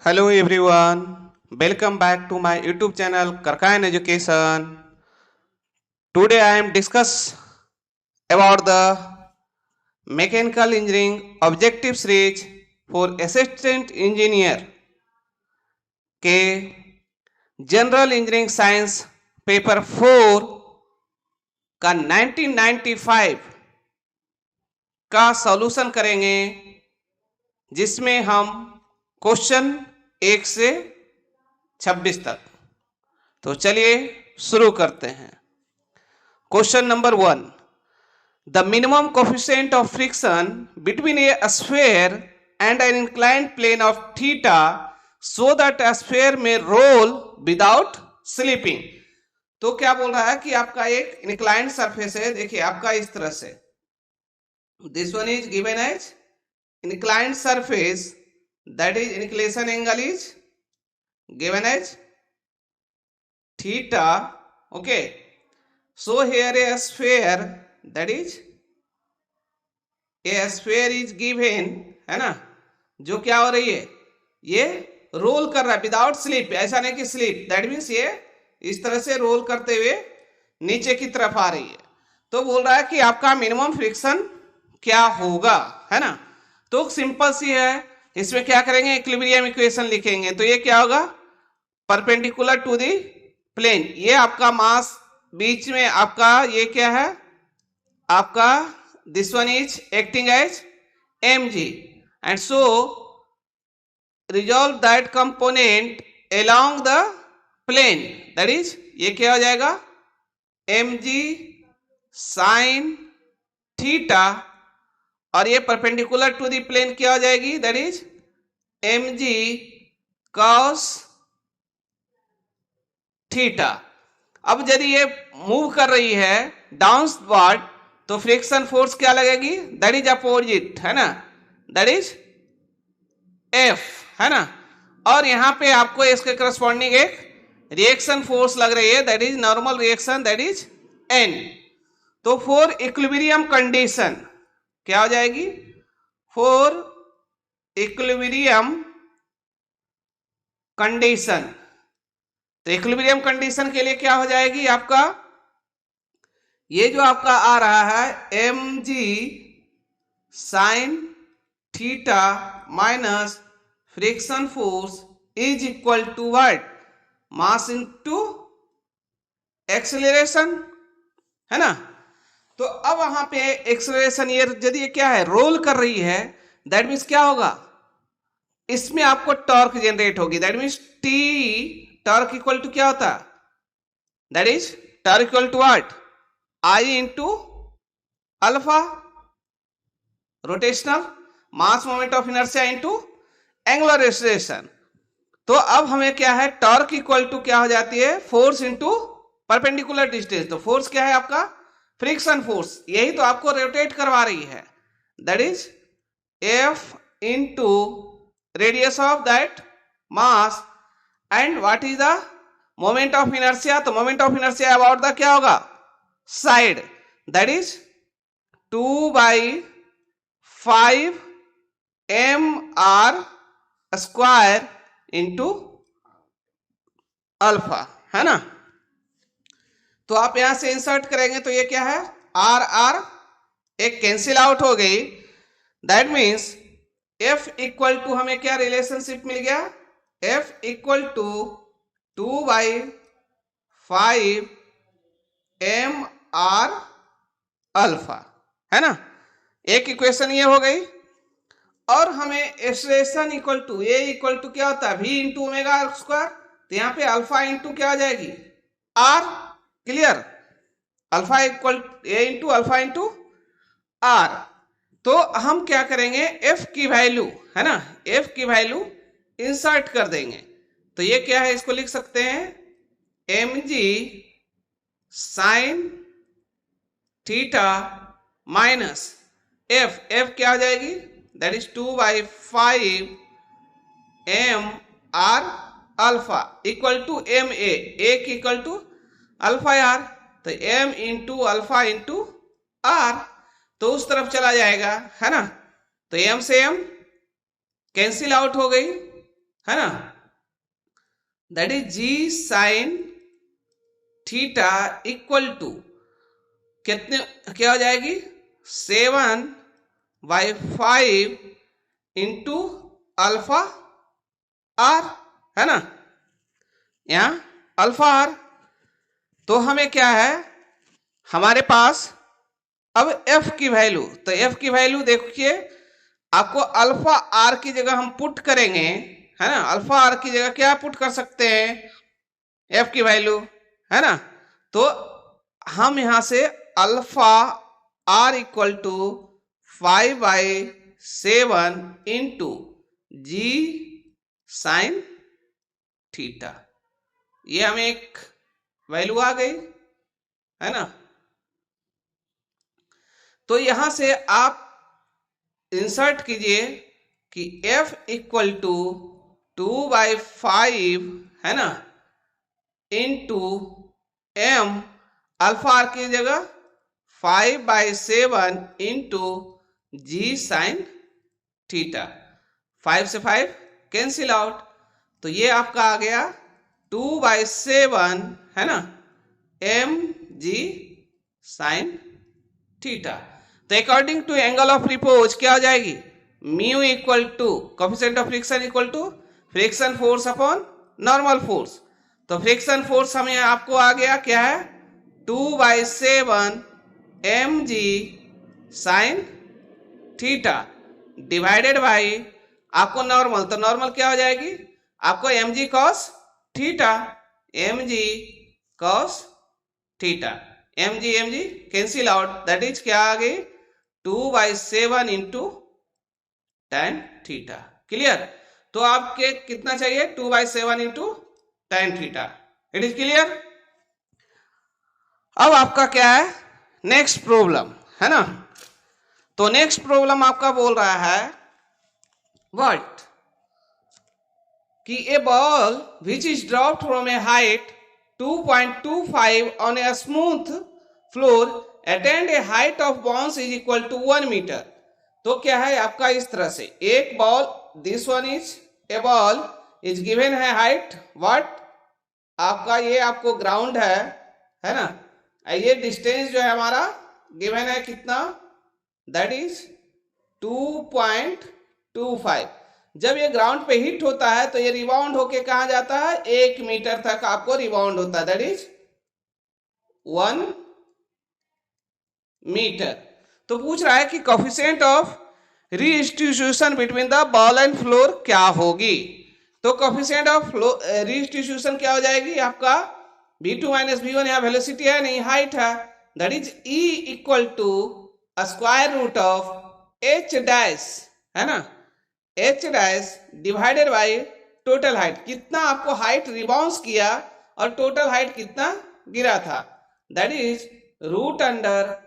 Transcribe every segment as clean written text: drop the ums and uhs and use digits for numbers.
Hello everyone, welcome back to my YouTube channel Karkayan Education. Today I am discuss about the mechanical engineering objective series for assistant engineer के general engineering science paper 4 का 1995 का solution करेंगे, जिसमें हम question 1 से 26 तक। तो चलिए शुरू करते हैं। Question number 1, the minimum coefficient of friction between a sphere and an inclined plane of theta so that a sphere में रोल विदाउट स्लिपिंग। तो क्या बोल रहा है कि आपका एक इंक्लाइंड सरफेस है, देखिए आपका इस तरह से, this one is given as inclined surface, that is inclination angle is given as theta. Okay, so here a sphere, that is a sphere is given, है ना, जो क्या हो रही है, ये रोल कर रहा है विदाउट स्लिप, ऐसा नहीं कि स्लिप, दैट मीन्स ये इस तरह से रोल करते हुए नीचे की तरफ आ रही है। तो बोल रहा है कि आपका मिनिमम फ्रिक्शन क्या होगा, है ना। तो सिंपल सी है, इसमें क्या करेंगे, इक्विलिब्रियम इक्वेशन लिखेंगे। तो ये क्या होगा, परपेंडिकुलर टू दी प्लेन, ये आपका मास बीच में आपका ये क्या है, आपका this one is acting as mg and so resolve that component along the plane, that is ये क्या हो जाएगा, mg साइन थीटा, और ये परपेंडिकुलर टू द प्लेन क्या हो जाएगी, that is mg cos theta. अब यदि ये मूव कर रही है डाउनवर्ड तो फ्रिक्शन फोर्स क्या लगेगी, दैट इज अपोजिट, है ना, दैट इज F, है ना। और यहां पे आपको इसके करस्पॉन्डिंग एक रिएक्शन फोर्स लग रही है, that is normal reaction, that is N। तो फॉर इक्विलिब्रियम कंडीशन क्या हो जाएगी, फॉर इक्विलिब्रियम कंडीशन, तो इक्विलिब्रियम कंडीशन के लिए क्या हो जाएगी आपका, ये जो आपका आ रहा है mg sine theta minus friction force is equal to what, mass into acceleration, है ना। तो अब वहां पे एक्सेलरेशन, ये यदि ये क्या है, रोल कर रही है, दैट मीन्स क्या होगा, इसमें आपको टॉर्क जनरेट होगी, that means T torque equal to क्या होता है, that is torque equal to what, I into alpha rotational mass moment of inertia into angular acceleration. तो अब हमें क्या है, टॉर्क इक्वल टू क्या हो जाती है, फोर्स इंटू परपेंडिकुलर डिस्टेंस। तो फोर्स क्या है आपका, फ्रिक्शन फोर्स, यही तो आपको रोटेट करवा रही है, that is F into radius of that mass and what is the moment of inertia. तो moment of inertia about the क्या होगा, side, that is 2/5 mr square into alpha, है ना। तो आप यहां से इंसर्ट करेंगे तो ये क्या है, आर आर एक कैंसिल आउट हो गई, that means F equal to हमें क्या रिलेशनशिप मिल गया, F equal to 2/5 mr alpha, है ना। एक इक्वेशन ये हो गई, और हमें acceleration equal to, a equal to क्या होता है, v इंटू ओमेगा स्क्वायर, तो यहाँ पे अल्फा इंटू क्या हो जाएगी, r, क्लियर, अल्फा इक्वल ए इंटू अल्फा इंटू r। तो हम क्या करेंगे, f की वैल्यू, है ना, f की वैल्यू इंसर्ट कर देंगे। तो ये क्या है, इसको लिख सकते हैं mg sine theta minus f, f क्या हो जाएगी, that is 2/5 mr alpha equal to ma, a की इक्वल टू अल्फा r, तो m into alpha into r, तो उस तरफ चला जाएगा, है ना। तो m से m कैंसिल आउट हो गई, है ना, that is g sine theta equal to कितने, क्या हो जाएगी 7/5 इंटू अल्फा आर, है ना, यहाँ अल्फा आर। तो हमें क्या है, हमारे पास अब एफ की वैल्यू, तो एफ की वैल्यू देखिए, आपको अल्फा आर की जगह हम पुट करेंगे, है ना, अल्फा आर की जगह क्या पुट कर सकते हैं, एफ की वैल्यू, है ना। तो हम यहां से alpha r equal to 5/7 into g sine theta, ये हमें एक वैल्यू आ गई, है ना। तो यहां से आप इंसर्ट कीजिए कि f इक्वल टू 2/5, है ना, इंटू m, अल्फा आर की जगह 5/7 इंटू जी साइन थीटा, 5 से 5 कैंसिल आउट, तो ये आपका आ गया 2/7, है ना, एम जी साइन थीटा। तो according to angle of repose क्या हो जाएगी, mu equal to coefficient of friction equal to friction force upon normal force. तो फ्रिक्शन फोर्स हमें आपको आ गया क्या है, 2/7 m g sine theta divided by आपको नॉर्मल, तो नॉर्मल क्या हो जाएगी आपको m g cos theta, m g cos theta, m g cancel out, that is क्या आ गई 2/7 इंटू tan थीटा। क्लियर, तो आपके कितना चाहिए 2/7 into tan theta, it is clear. अब आपका क्या है नेक्स्ट प्रॉब्लम, है ना। तो नेक्स्ट प्रॉब्लम आपका बोल रहा है व्हाट, कि a ball which is dropped from a height 2.25 on a smooth floor attend a height of bounce is equal to 1 metre. तो क्या है आपका इस तरह से एक ball, this one is a ball is given है हाइट व्हाट, आपका ये आपको ग्राउंड है ना, ये डिस्टेंस जो है हमारा गिवन है कितना, दैट इज 2.25। जब ये ग्राउंड पे हिट होता है तो ये रिबाउंड होके कहा जाता है 1 मीटर तक आपको रिबाउंड होता है, दैट इज 1 मीटर। तो पूछ रहा है कि coefficient of redistribution between the ball and floor क्या होगी। तो कोफिशिएंट ऑफ रीडिस्ट्रीब्यूशन क्या हो जाएगी आपका v2 माइनस v1, यहाँ वेलोसिटी है नहीं हाइट है, that is e equal to square root of h dash, है ना, h dash divided by total height, कितना आपको हाइट रिबाउंस किया और टोटल हाइट कितना गिरा था, that is root under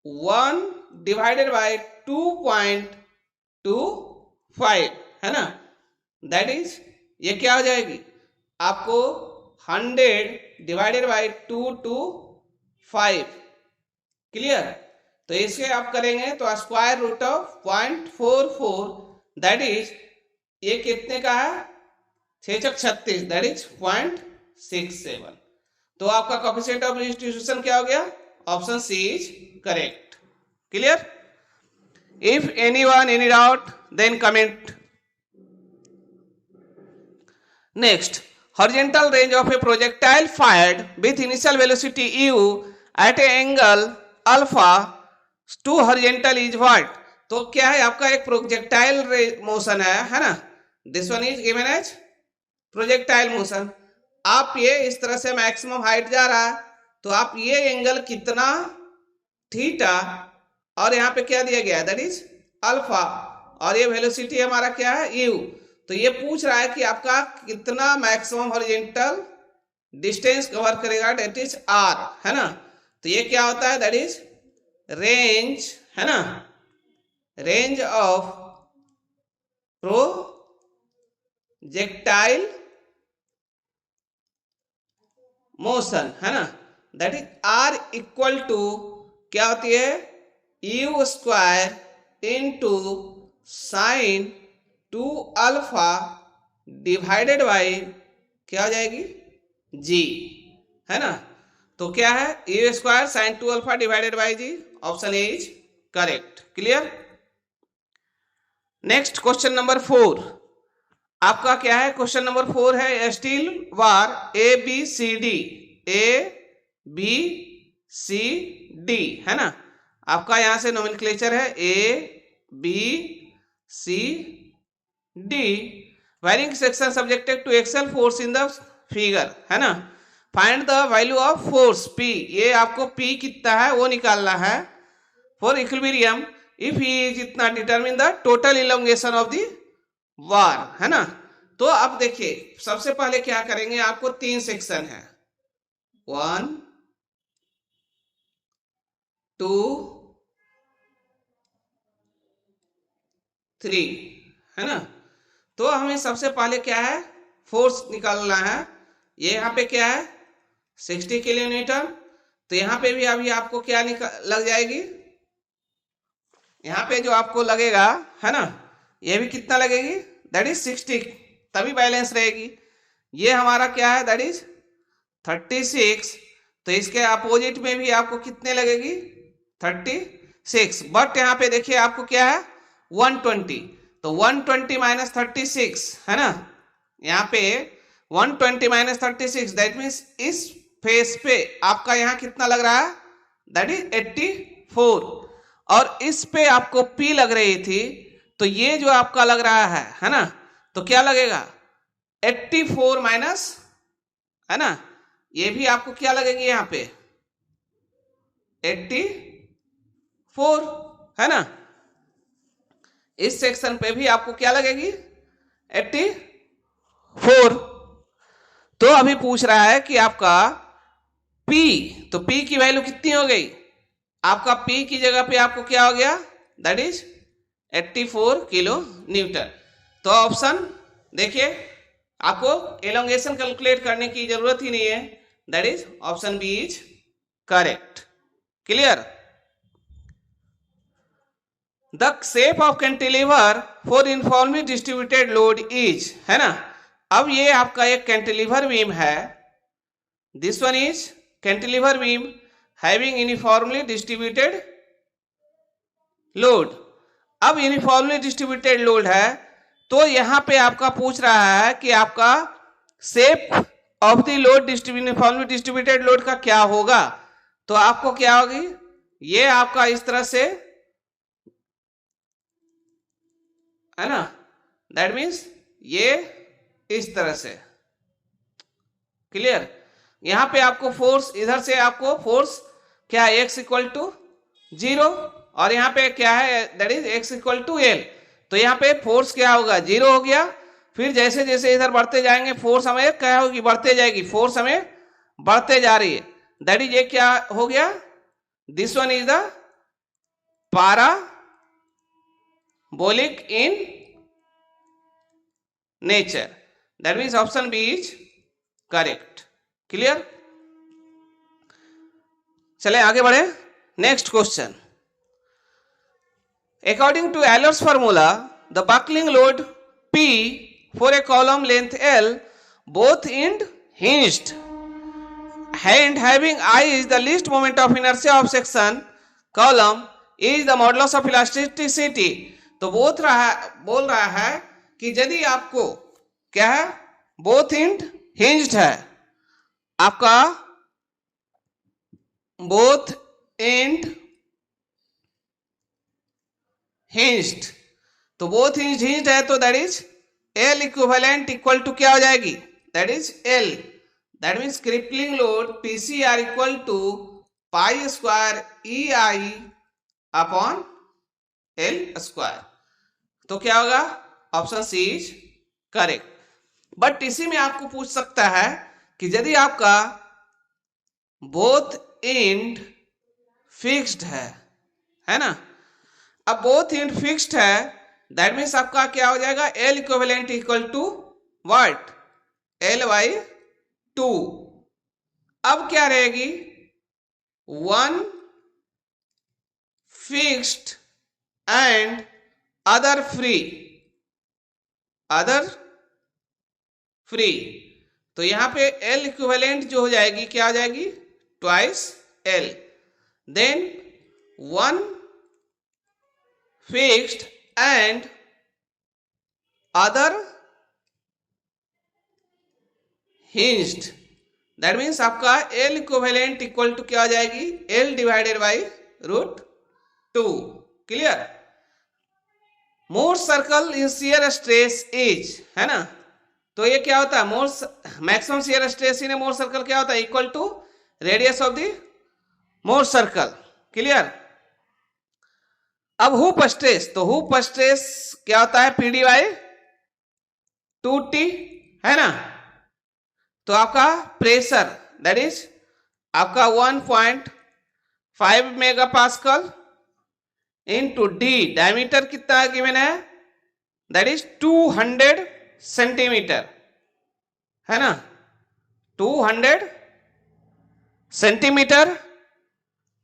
1 divided by 2.25, है ना, दैट इज ये क्या हो जाएगी आपको 100 डिवाइडेड बाई 2 to 5। क्लियर, तो इसे आप करेंगे तो square root of 0.44, that is ये कितने का है 636, दैट इज 0.67। तो आपका कोफिशिएंट ऑफ रीडिस्ट्रीब्यूशन क्या हो गया, option C is correct. Clear, if anyone any doubt then comment. Next, horizontal range of a projectile fired with initial velocity u at a angle alpha to horizontal is what। तो क्या है आपका एक projectile motion है ना, this one is given as projectile motion. आप ये इस तरह से मैक्सिमम हाइट जा रहा है तो आप ये एंगल कितना थीटा और यहाँ पे क्या दिया गया है दैट इज अल्फा और ये वेलोसिटी हमारा क्या है यू। तो ये पूछ रहा है कि आपका कितना मैक्सिमम हॉरिजॉन्टल डिस्टेंस कवर करेगा, दैट इज आर, है ना। तो ये क्या होता है दैट इज रेंज, है ना, रेंज ऑफ प्रोजेक्टाइल मोशन, है ना, that is R equal to क्या होती है U square into sine 2 alpha divided by क्या हो जाएगी, जी, है ना। तो क्या है, A square sine 2 alpha divided by G, option A is correct. Clear. Next question number 4 आपका क्या है, क्वेश्चन नंबर 4 है steel bar A B C D, A B C D, है ना। आपका यहां से नोमेनक्लेचर है ए B C D, varying section subjected to axial force in the figure, है ना। Find the value of force P, ये आपको पी कितना है वो निकालना है for equilibrium if he is इतना determine the total elongation of the bar, है ना। तो अब देखिए सबसे पहले क्या करेंगे, आपको 3 सेक्शन है, 1 2 3, है ना। तो हमें सबसे पहले क्या है, फोर्स निकालना है। ये यहाँ पे क्या है 60 किलो न्यूटन, तो यहाँ पे भी अभी आपको क्या लग जाएगी, यहाँ पे जो आपको लगेगा, है ना, ये भी कितना लगेगी, दैट इज 60, तभी बैलेंस रहेगी। ये हमारा क्या है, दैट इज 36, तो इसके अपोजिट में भी आपको कितने लगेगी 36, बट यहाँ पे देखिए आपको क्या है 120, तो 120 माइनस 36, है ना। यहाँ पे 120 माइनस 36 दैट मीन्स इस फेस पे आपका यहाँ कितना लग रहा है, दैट इज 84, और इस पे आपको P लग रही थी, तो ये जो आपका लग रहा है ना, तो क्या लगेगा 84 माइनस, है ना, ये भी आपको क्या लगेगी यहाँ पे 84, है ना। इस सेक्शन पे भी आपको क्या लगेगी 84। तो अभी पूछ रहा है कि आपका P, तो P की वैल्यू कितनी हो गई, आपका P की जगह पे आपको क्या हो गया, दैट इज 84 किलो न्यूटन। तो ऑप्शन देखिए आपको एलोंगेशन कैलकुलेट करने की जरूरत ही नहीं है, that is option B is correct. Clear. The shape of cantilever for uniformly distributed load is, है ना। अब ये आपका एक कैंटिलीवर बीम है, this one is cantilever beam having uniformly distributed load. अब यूनिफॉर्मली डिस्ट्रीब्यूटेड लोड है, तो यहां पे आपका पूछ रहा है कि आपका shape of the load uniformly distributed load का क्या होगा। तो आपको क्या होगी, ये आपका इस तरह से, है ना, दैट मीन्स ये इस तरह से। क्लियर। यहां पे आपको फोर्स, इधर से आपको फोर्स क्या है x इक्वल टू 0, और यहाँ पे क्या है that is x equal to L, तो यहाँ पे फोर्स क्या होगा 0 हो गया। फिर जैसे जैसे इधर बढ़ते जाएंगे फोर्स हमें क्या होगी, बढ़ते जाएगी, फोर्स हमें बढ़ते जा रही है, दैट इज ये क्या हो गया, this one is the parabolic in nature, that means option B is correct. Clear. चले आगे बढ़े, next question. According to Euler's formula, the buckling load P for a column length L, both end hinged and having I is the least moment of inertia of section column is the modulus of elasticity। तो बोल रहा है कि यदि आपको क्या है both end hinged है, आपका both end hinged, तो both end hinged है, तो that is L equivalent equal to क्या हो जाएगी, that is L, that means crippling load PCR equal to pi square EI upon L square. तो क्या होगा, option C is correct. But इसी में आपको पूछ सकता है कि यदि आपका बोथ एंड फिक्स्ड है ना, अब बोथ एंड फिक्स्ड है, दैट मीन्स आपका क्या हो जाएगा L equivalent equal to what, L by 2। अब क्या रहेगी, one fixed and other free, other free. तो यहाँ पे एल इक्विवेलेंट जो हो जाएगी क्या हो जाएगी, twice L. Then one fixed and other hinged, that means आपका एल इक्विवेलेंट इक्वल टू क्या हो जाएगी, L divided by root two. Clear. Mohr circle in shear stress is, है ना, तो ये क्या होता है, Mohr maximum shear stress in a Mohr circle क्या होता है, equal to radius of the Mohr circle. Clear. अब हुप स्ट्रेस, तो हुप स्ट्रेस क्या होता है, पीडी बाई 2t, है ना। तो आपका प्रेशर दैट इज आपका 1.5 mega pascal into D, diameter कितना गिवन है, दैट इज 200 सेंटीमीटर, है ना, 200 centimetre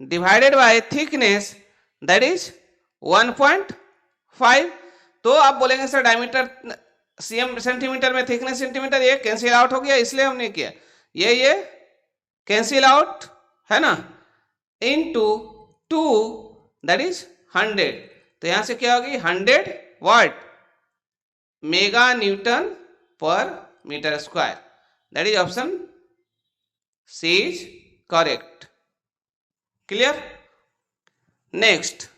divided by thickness that is 1.5। तो आप बोलेंगे सर डायमीटर सीएम सेंटीमीटर में, थिकनेस सेंटीमीटर, ये कैंसिल आउट हो गया, इसलिए हमने किया, ये कैंसिल आउट, है ना, इनटू 2 दैट इज 100। तो यहां से क्या होगी, 100 watt mega newton per metre square, that is option C is correct. Clear. Next,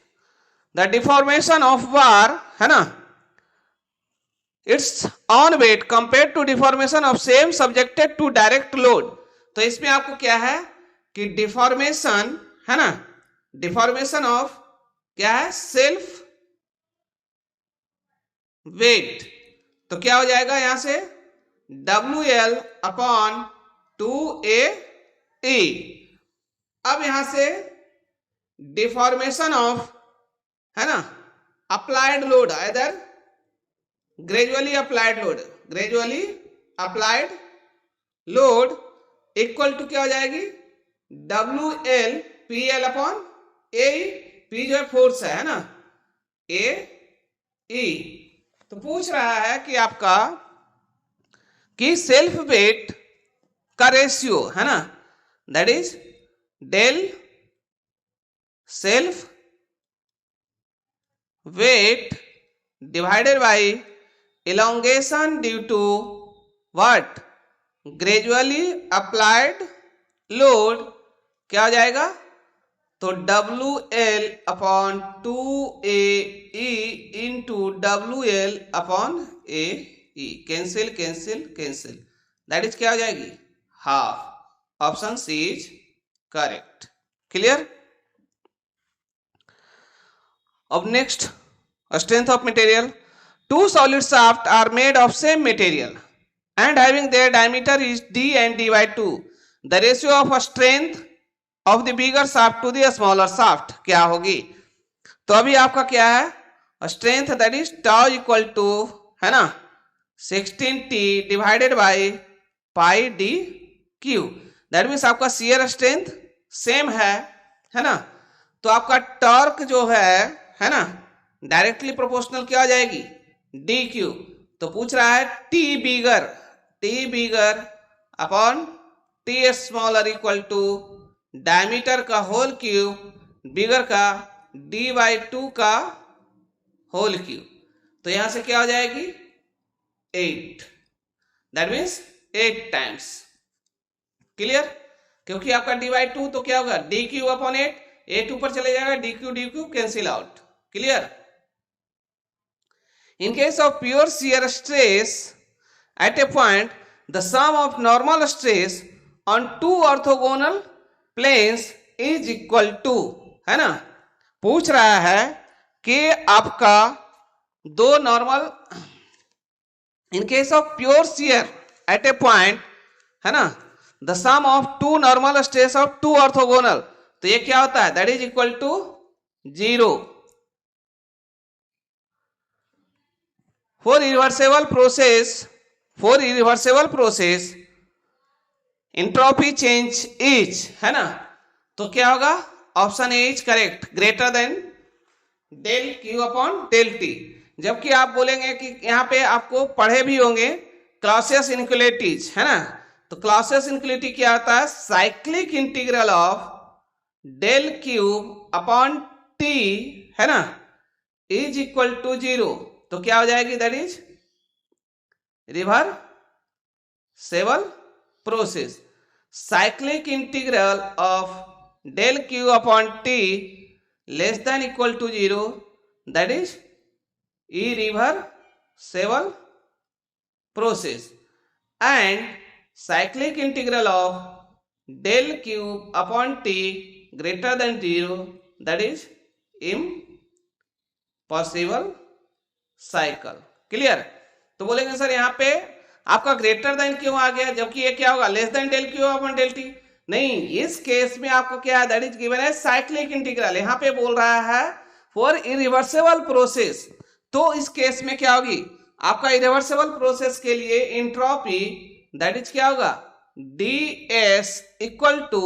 the deformation of bar, है ना, its own weight compare to deformation of same subjected to direct load. तो इसमें आपको क्या है कि डिफॉर्मेशन, है ना, डिफॉर्मेशन ऑफ क्या है, सेल्फ वेट, तो क्या हो जाएगा यहां से WL अपॉन 2AE। अब यहां से डिफॉर्मेशन ऑफ, है ना, अप्लाइड लोड, इधर gradually applied load equal to क्या हो जाएगी, WL PL upon AE, P जो है फोर्स है ना, AE। तो पूछ रहा है कि आपका कि सेल्फ वेट का रेशियो, है ना, that is del self weight divided by elongation due to what, gradually applied load, क्या हो जाएगा, तो WL upon 2AE into WL upon AE, cancel cancel cancel, that is क्या हो जाएगी, half. Option C is correct. Clear. अब next, strength of material. Two solid shafts are made of same material and having their diameter is d and d by 2. The ratio of strength of the bigger shaft to the smaller shaft क्या होगी। तो अभी आपका क्या है, strength that is tau equal to, है ना, 16t divided by pi D cube, that means आपका शियर स्ट्रेंथ सेम है ना। तो आपका टॉर्क जो है ना, डायरेक्टली प्रोपोर्शनल क्या आ जाएगी, डी क्यू। तो पूछ रहा है T bigger upon T smaller equal to diameter का होल क्यूब बिगर का डी बाई 2 का होल क्यूब। तो यहां से क्या हो जाएगी 8, दैट मीन्स 8 टाइम्स। क्लियर। क्योंकि आपका डी बाई 2 तो क्या होगा डी क्यू अपॉन 8 ऊपर चले जाएगा, D Q cancel out. Clear. In case of pure shear stress at a point, the sum of normal stress on two orthogonal planes is equal to, है ना, पूछ रहा है कि आपका दो normal, in case of pure shear at a point, है ना, the sum of two normal stress of two orthogonal, तो ये क्या होता है, that is equal to 0. For irreversible process entropy change is, है ना, तो क्या होगा option A is correct, greater than del Q upon del T. जबकि आप बोलेंगे कि यहाँ पे आपको पढ़े भी होंगे क्लॉसियस इनइक्वालिटीज है ना, तो क्लॉसियस इनइक्वालिटी क्या होता है, cyclic integral of del cube upon T है ना इज इक्वल टू 0, तो क्या हो जाएगी, that is reversible process. Cyclic integral of del q upon t less than equal to 0, that is irreversible process, and cyclic integral of del cube upon t greater than 0, that is impossible cycle. Clear. तो बोलेंगे sir यहाँ पे आपका greater than क्यों आ गया, जबकि ये क्या होगा, less than del Q upon del T. नहीं, इस केस में आपको क्या है, दैट इज गिवन है साइक्लिक इंटीग्रल. यहां पे बोल रहा है फॉर इरिवर्सिबल प्रोसेस, तो इस केस में क्या होगी, आपका इरिवर्सिबल प्रोसेस के लिए एंट्रोपी दैट इज क्या होगा, ds equal to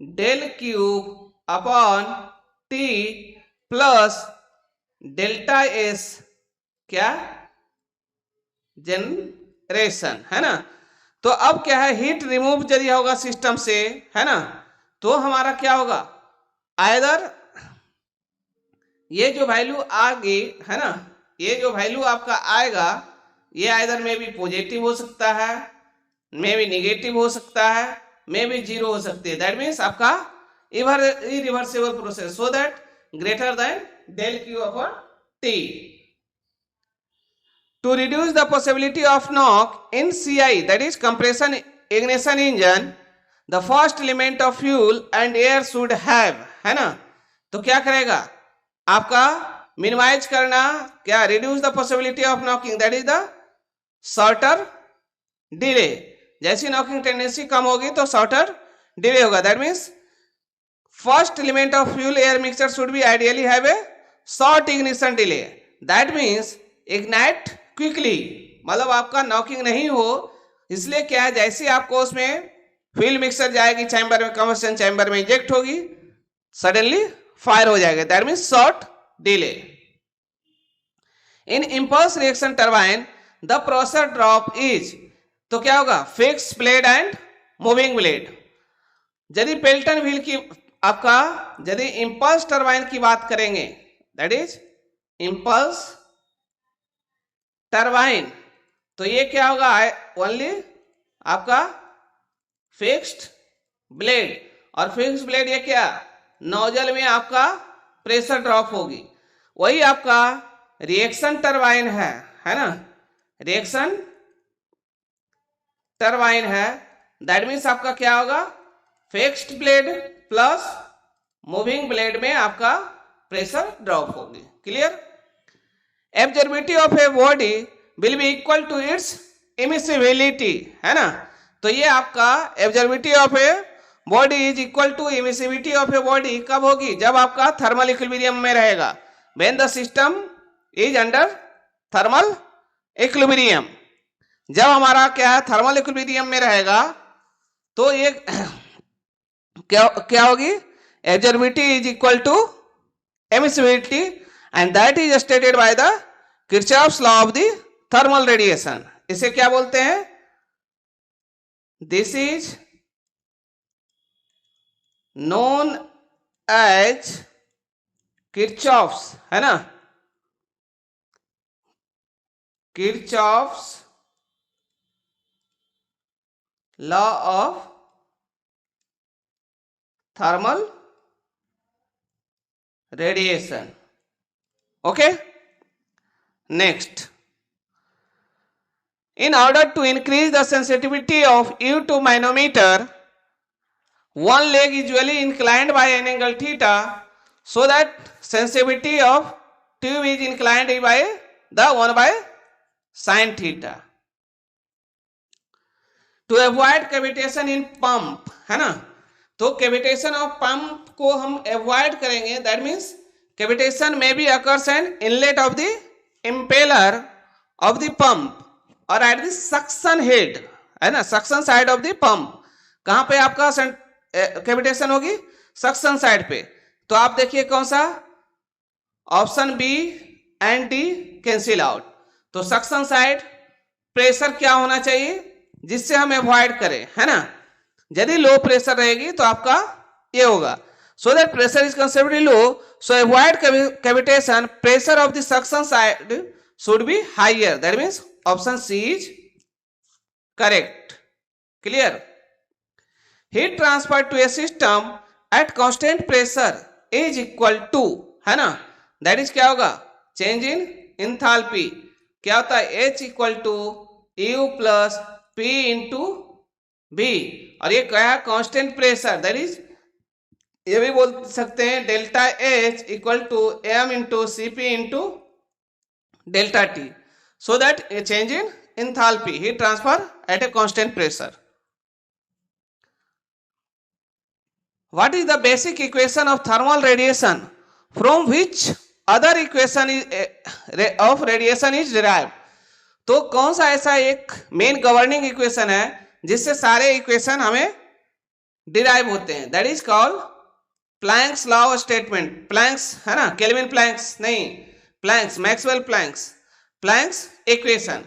del cube upon T plus delta S क्या जनरेशन है ना. तो अब क्या है, हीट रिमूव यदि होगा सिस्टम से है ना, तो हमारा क्या होगा, आइदर ये जो वैल्यू आ गई है ना, ये जो वैल्यू आपका आएगा ये आइदर में भी पॉजिटिव हो सकता है, में भी निगेटिव हो सकता है, में भी 0 हो सकती है. दैट मीन्स आपका irreversible process, so that greater than del Q upon T. To reduce the possibility of knock in CI, that is compression ignition engine, the first element of fuel and air should have है ना, तो क्या करेगा आपका minimise करना, क्या reduce the possibility of knocking, that is the shorter delay. जैसी knocking tendency कम होगी तो शॉर्टर डिले होगा. That means first element of fuel air mixture should be ideally have a short ignition delay. That means ignite quickly, मतलब आपका knocking नहीं हो, इसलिए क्या है, जैसे आपको उसमें फ्यूल मिक्सर जाएगी चैम्बर में, कंबस्शन चैम्बर में इंजेक्ट होगी, सडनली फायर हो जाएगा. That means short delay. In impulse reaction turbine the process drop is, तो क्या होगा, fix blade and moving blade. यदि पेल्टन व्हील की आपका यदि इंपल्स टरबाइन की बात करेंगे, दैट इज इंपल्स टरबाइन, तो ये क्या होगा, ओनली आपका फिक्स्ड ब्लेड, और फिक्स्ड ब्लेड ये क्या, नोजल में आपका प्रेशर ड्रॉप होगी. वही आपका रिएक्शन टरबाइन है ना, रिएक्शन टरबाइन है, दैट मीन्स आपका क्या होगा, fixed blade plus moving blade में आपका प्रेशर ड्रॉप होगी. Clear. Absorptivity of a body will be equal to its emissivity है ना, तो ये आपका absorptivity of a body is equal to emissivity of a body कब होगी, जब आपका थर्मल इक्विलिब्रियम में रहेगा, when the system is under thermal equilibrium. जब हमारा क्या है, थर्मल इक्विलिब्रियम में रहेगा, तो ये क्या होगी, absorptivity is equal to emissivity, and that is stated by the Kirchhoff's law of the thermal radiation. इसे क्या बोलते हैं, this is known as Kirchhoff's है ना, Kirchhoff's law of thermal radiation. Okay, next, in order to increase the sensitivity of U2 manometer, one leg is usually inclined by an angle theta, so that sensitivity of tube is inclined by the 1 by sin theta. To avoid cavitation in pump है ना, तो cavitation of pump को हम avoid करेंगे, that means cavitation may be occurs an inlet of the impeller of the pump or at the suction head है ना, suction side of the pump. कहां पे आपका cavitation होगी, suction side पे. तो आप देखिए कौन सा, option B and D cancel out. तो सक्शन साइड प्रेशर क्या होना चाहिए जिससे हम अवॉइड करें, है ना। यदि लो प्रेशर रहेगी तो आपका ये होगा, so that pressure is considerably low, so avoid cavitation, pressure of the suction side should be higher, that means option C is correct. Clear. Heat transfer to a system at constant pressure is equal to, है ना, that is क्या होगा, change in enthalpy. क्या होता है, H equal to U plus P into V, और ये क्या है, कांस्टेंट प्रेशर, दैट इज ये भी बोल सकते हैं delta H equal to M into C P into delta T, so that change in enthalpy, heat transfer at a constant pressure. What is the basic equation of thermal radiation from which other equation of radiation is derived? तो कौन सा ऐसा एक main governing equation है जिससे सारे equation हमें derive होते हैं, that is called Planck's law of statement. Planck's, है ना, केल्विन प्लैंक्स नहीं, Planck's, Maxwell Planck's, Planck's equation.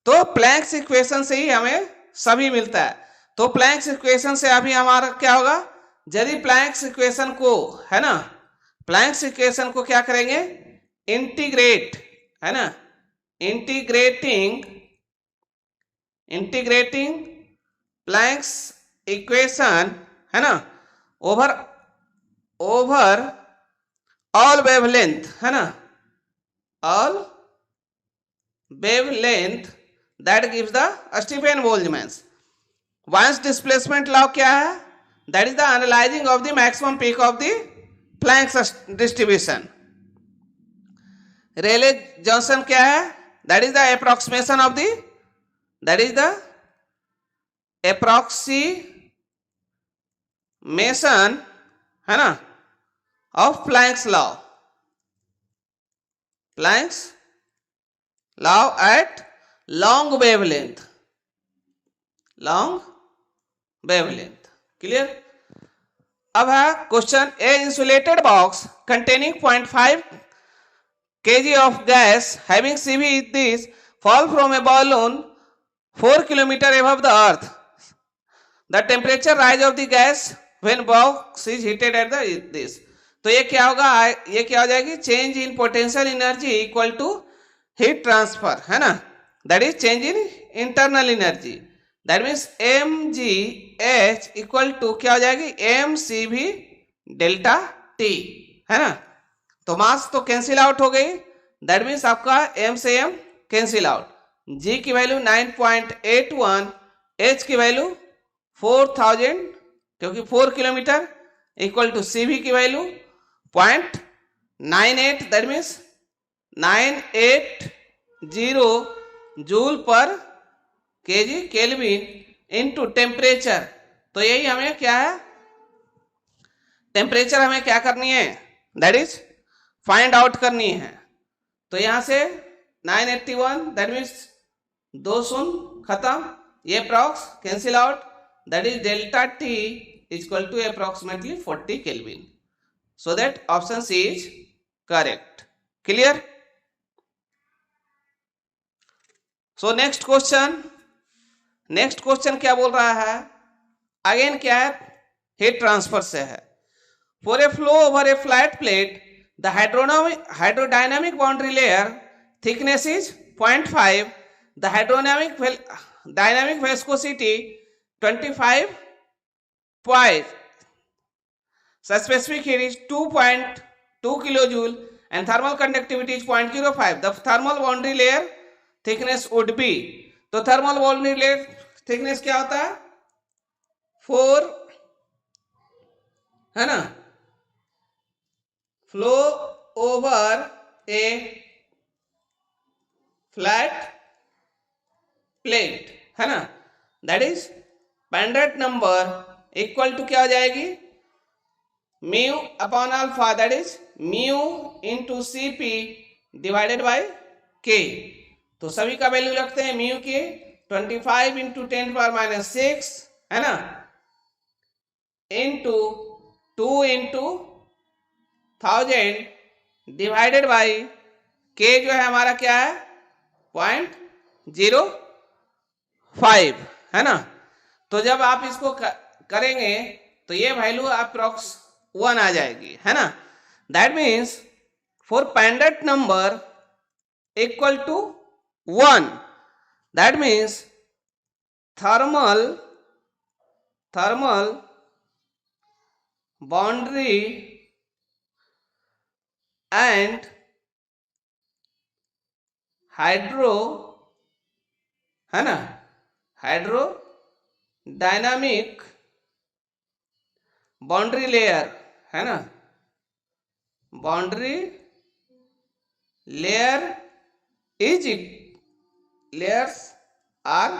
तो प्लैंक्स इक्वेशन से ही हमें सभी मिलता है। तो प्लैंक्स इक्वेशन से अभी हमारा क्या होगा, यदि प्लैंक्स इक्वेशन को, है ना, प्लैंक्स इक्वेशन को क्या करेंगे, इंटीग्रेट, है ना, इंटीग्रेटिंग प्लैंक्स इक्वेशन, है ना, ओवर ऑल वेवलेंथ, है ना, all wavelength, that gives the Stefan Boltzmann. Wien's displacement law क्या है, that is the analyzing of the maximum peak of the Planck's distribution. Rayleigh Johnson क्या है, that is the approximation of the, that is the approximation, है ना, of Planck's law, Planck's law at long wavelength, clear. अब है question, A insulated box containing 0.5 kg of gas having CV this fall from A balloon 4 kilometre above the earth, the temperature rise of the gas when box is heated at the this। तो ये क्या होगा, ये क्या हो जाएगी, change in potential energy equal to heat transfer, है ना, that is change in internal energy, that means M G H equal to क्या हो जाएगी, एम सी भी डेल्टा टी, है ना। तो मास तो कैंसिल आउट हो गई, दैट मीन्स आपका एम से एम कैंसिल आउट, जी की वैल्यू 9.81, एच की वैल्यू 4000 क्योंकि 4 किलोमीटर इक्वल टू सी भी की वैल्यू 0.98, दैट मीन्स 980 जूल पर केजी केल्विन इनटू टेम्परेचर। तो यही हमें क्या है, टेम्परेचर हमें क्या करनी है, दैट इज फाइंड आउट करनी है। तो यहां से 981, दैट मीन्स 2 शून्य खत्म, ये approx cancel out, that is delta T equal to approximately 40 kelvin, so that option C is correct. Clear. So next question क्या बोल रहा है, अगेन क्या है, हीट ट्रांसफर से है। For a flow over a flat plate the hydrodynamic boundary layer thickness is 0.5, the dynamic viscosity 25 point, specific heat is 2.2 kilojoule and thermal conductivity is 0.05, the thermal boundary layer thickness would be, तो thermal boundary layer thickness क्या होता है, 4, है ना, flow over a flat plate, है ना, that is पेंडेंट number equal to क्या हो जाएगी, mu upon alpha, that is mu into C P divided by K. तो सभी का वैल्यू रखते हैं, म्यू के 25 इंटू 10⁻⁻6, है ना, इंटू 2 इंटू 1000 डिवाइडेड बाय के, जो है हमारा क्या है 0.05, 5, है ना। तो जब आप इसको करेंगे तो ये वैल्यू अप्रॉक्स 1 आ जाएगी, है ना। दैट मीन्स फॉर पेंडेंट number equal to 1, that means thermal boundary and hydro, है ना, हाइड्रोडायनामिक बाउंड्री लेयर, है ना, boundary layer layers are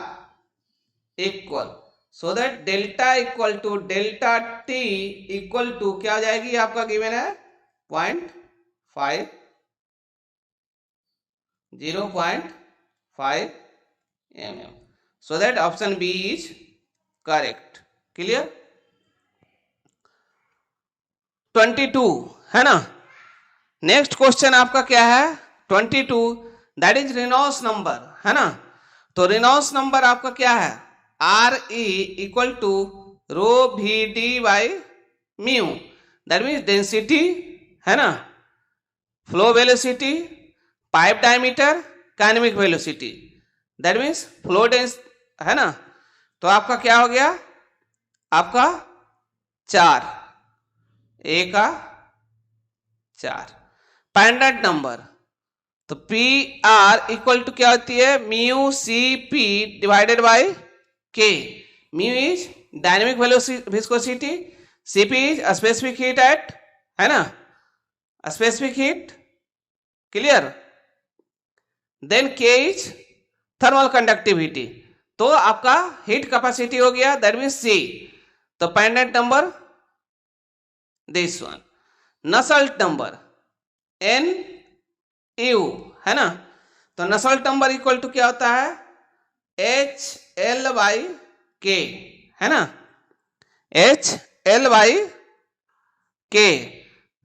equal, so that delta equal to delta T equal to क्या हो जाएगी, आपका गिवन है 0.5 mm, so that option B is correct. Clear. 22, है ना। नेक्स्ट क्वेश्चन आपका क्या है 22, दैट इज रेनॉल्ड्स नंबर, है ना। तो रेनॉल्ड्स नंबर आपका क्या है RE equal to rho VD by mu, that means density, है ना, flow velocity, pipe diameter, kinematic velocity, that means flow dense, है ना। तो आपका क्या हो गया, आपका 4, ए का 4। पेंडेंट नंबर, तो PR इक्वल टू क्या होती है, mu CP divided by K। Mu is dynamic viscosity, CP is specific heat at, है ना, specific heat, clear. Then K is thermal conductivity, तो आपका हीट कैपेसिटी हो गया, दैट मीन्स C। तो पेंडेंट number this one. Nusselt number NU, है ना। तो नसल्ट नंबर इक्वल टू क्या होता है HL बाई K, है ना, HL बाई K।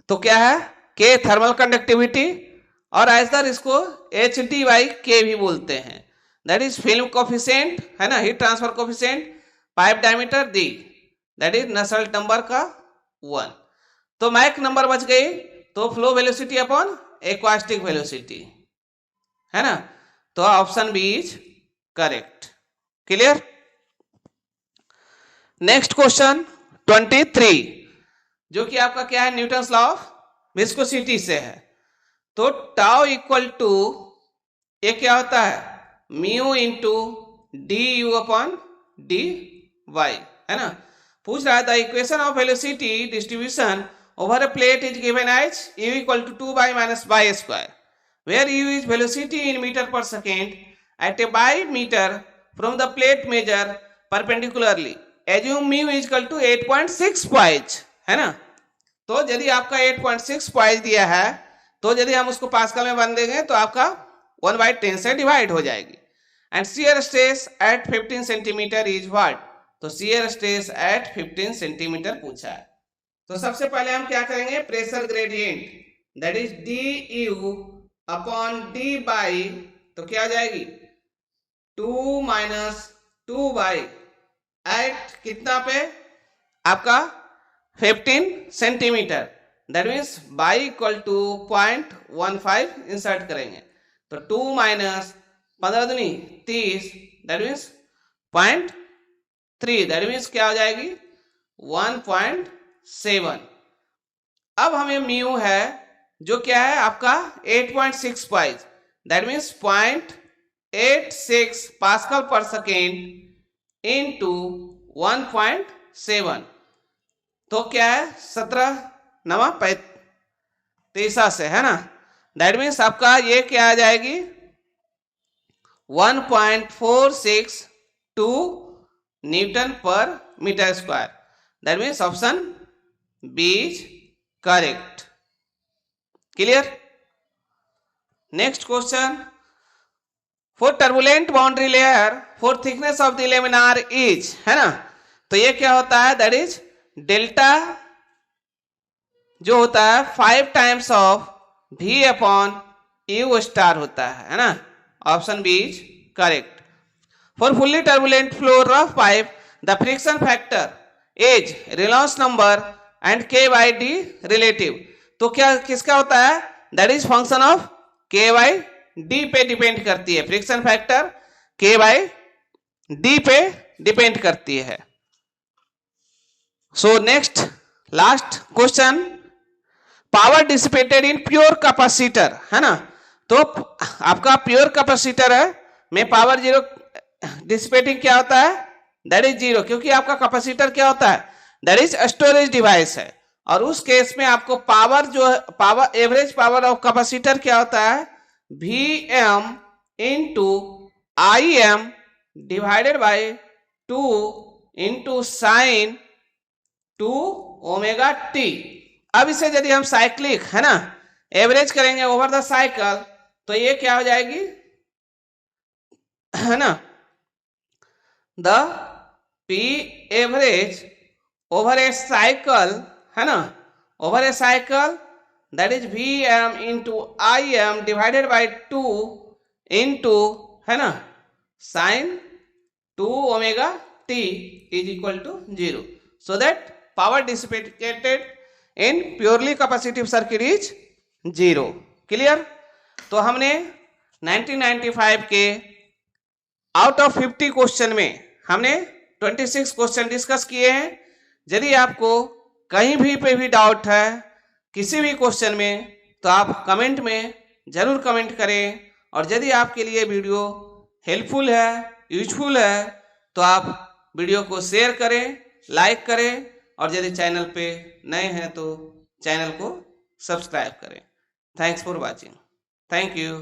तो क्या है K थर्मल कंडक्टिविटी, और ऐसा इसको HD बाई K भी बोलते हैं, दैट इज फिल्म कोफिशिएंट, है ना, heat transfer coefficient, pipe diameter D, that is Nusselt number का 1। तो मैक नंबर बच गई, तो flow velocity upon acoustic velocity, है ना। तो option B is correct. Clear. Next question 23, जो कि आपका क्या है न्यूटन्स लॉ ऑफ विस्कोसिटी से है। तो टाउ इक्वल टू ये क्या होता है mu into DU upon DY, है ना। पूछ रहा है the equation of velocity distribution over a plate is given as U equal to 2 by minus y square, where U is velocity in meter per second at a by meter from the plate measure perpendicularly. Assume mu is equal to 8.6 poise, है ना। तो यदि आपका 8.6 poise दिया है, तो यदि हम उसको पास्कल में बन देंगे तो आपका 1/10 से डिवाइड हो जाएगी। And shear stress at 15 centimetre is what, तो shear stress at 15 सेंटीमीटर पूछा है। तो सबसे पहले हम क्या करेंगे, pressure gradient, that is DU upon D by, तो क्या आ जाएगी 2 माइनस 2 बाई एट कितना पे आपका 15 centimetre, that means Y equal to 0.15 insert करेंगे, तो 2 माइनस 15 दूनी 30, दैट मीन्स 0.3, दैट मीन्स क्या हो जाएगी 1.7। अब हमें म्यू है जो क्या है आपका 8.6 पाइज, दैट मीन्स 0.86 पास्कल पर सेकेंड इनटू 1.7, तो क्या है 17 से, है ना। दैट मीन्स आपका ये क्या आ जाएगी 1.462 newton per metre square, that means option B is correct. Clear. Next question, for turbulent boundary layer for thickness of the laminar is, है ना। तो ये क्या होता है, दैट इज डेल्टा जो होता है 5 times of V upon U star होता है ना। Option B is correct. For fully turbulent flow rough pipe the friction factor is Reynolds number and K by D relative. तो क्या किसका होता है, that is function of K by D पे depend करती है, friction factor K by D पे depend करती है। So next last question, power dissipated in pure capacitor है ना। तो आपका प्योर कैपेसिटर है में पावर जीरो डिसिपेटिंग क्या होता है, दैट इज जीरो, क्योंकि आपका कैपेसिटर क्या होता है, दैट इज स्टोरेज डिवाइस है। और उस केस में आपको पावर जो है, power average power of capacitor क्या होता है, V M into I M divided by 2 into sine 2 omega T. अब इसे यदि हम साइक्लिक है ना एवरेज करेंगे ओवर द साइकिल तो ये क्या हो जाएगी है ना, the P average over a cycle है ना, over a cycle that is V M into I M divided by 2 into है ना sine 2 omega T is equal to 0। So that power dissipated in purely capacitive circuit is 0। Clear. तो हमने 1995 के out of 50 question में हमने 26 question discuss किए हैं। यदि आपको कहीं भी पे डाउट है किसी भी क्वेश्चन में तो आप कमेंट में जरूर कमेंट करें, और यदि आपके लिए वीडियो हेल्पफुल है यूजफुल है तो आप वीडियो को शेयर करें, लाइक करें, और यदि चैनल पे नए हैं तो चैनल को सब्सक्राइब करें। Thanks for watching. Thank you.